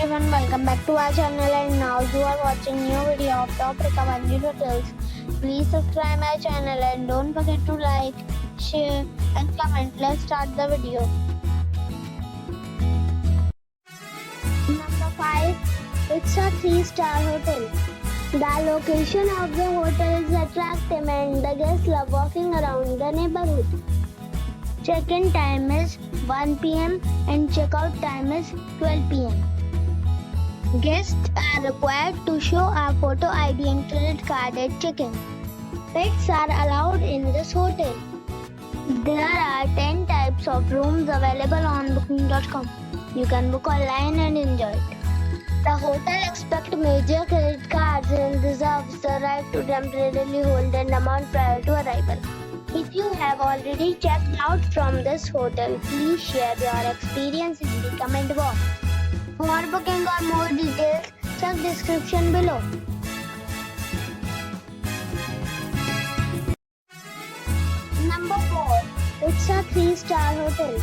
everyone, welcome back to our channel, and now you are watching new video of Top Recommended Hotels. Please subscribe my channel and don't forget to like, share and comment. Let's start the video. Number 5. It's a 3-star hotel. The location of the hotel is attractive and the guests love walking around the neighborhood. Check-in time is 1 p.m. and check-out time is 12 p.m. Guests are required to show a photo ID and credit card at check-in. Pets are allowed in this hotel. There are 10 types of rooms available on booking.com. You can book online and enjoy it. The hotel accepts major credit cards and reserves the right to temporarily hold an amount prior to arrival. If you have already checked out from this hotel, please share your experience in the comment box. For booking or more details, check description below. Number 4. It's a 3-star hotel.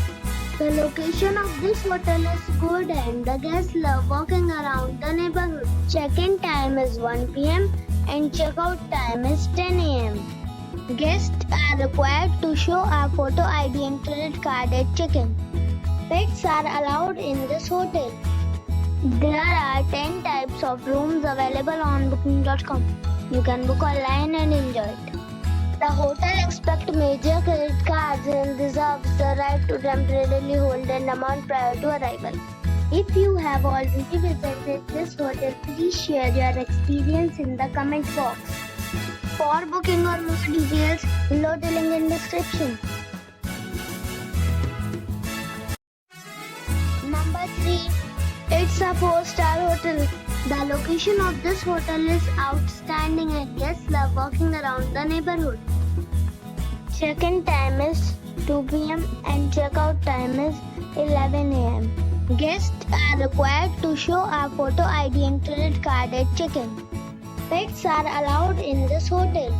The location of this hotel is good and the guests love walking around the neighborhood. Check-in time is 1 p.m. and check-out time is 10 a.m. Guests are required to show a photo ID and credit card at check-in. Pets are allowed in this hotel. There are 10 types of rooms available on booking.com. You can book online and enjoy it. The hotel accepts major credit cards and reserves the right to temporarily hold an amount prior to arrival. If you have already visited this hotel, please share your experience in the comment box. For booking or more details, below the link in description. Number 3. It's a 4-star hotel. The location of this hotel is outstanding and guests love walking around the neighborhood. Check-in time is 2 p.m. and check-out time is 11 a.m. Guests are required to show a photo ID and credit card at check-in. Pets are allowed in this hotel.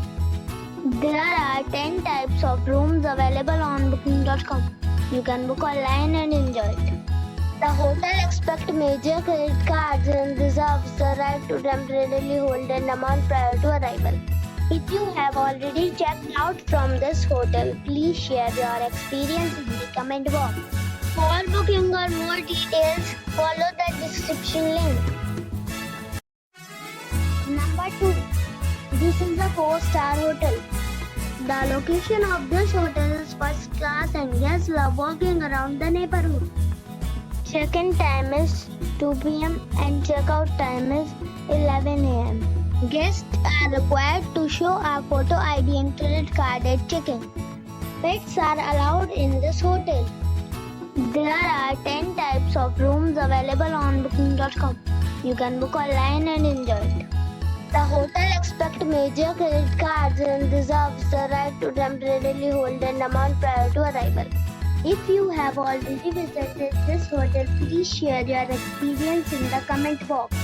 There are 10 types of rooms available on booking.com. You can book online and enjoy it. The hotel accepts major credit cards and reserves the right to temporarily hold an amount prior to arrival. If you have already checked out from this hotel, please share your experience in the comment box. For booking or more details, follow the description link. Number 2. This is a 4-star hotel. The location of this hotel is first class and guests love walking around the neighborhood. Check-in time is 2 p.m. and check-out time is 11 a.m. Guests are required to show a photo ID and credit card at check-in. Pets are allowed in this hotel. There are 10 types of rooms available on booking.com. You can book online and enjoy it. The hotel accepts major credit cards and reserves the right to temporarily hold an amount prior to arrival. If you have already visited this hotel, please share your experience in the comment box.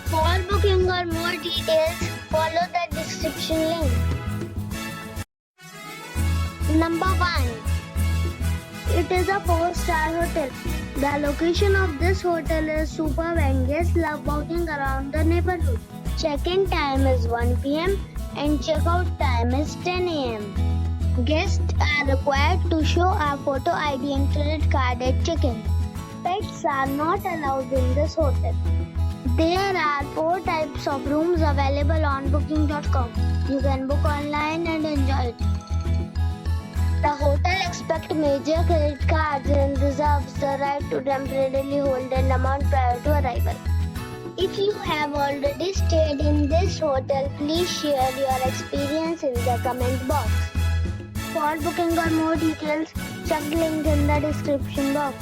For booking or more details, follow the description link. Number 1. It is a 4-star hotel. The location of this hotel is superb and guests love walking around the neighborhood. Check-in time is 1 p.m. and check-out time is 10 a.m. Guests are required to show a photo ID and credit card at check-in. Pets are not allowed in this hotel. There are 4 types of rooms available on booking.com. You can book online and enjoy it. The hotel accepts major credit cards and reserves the right to temporarily hold an amount prior to arrival. If you have already stayed in this hotel, please share your experience in the comment box. For booking or more details, check the link in the description box.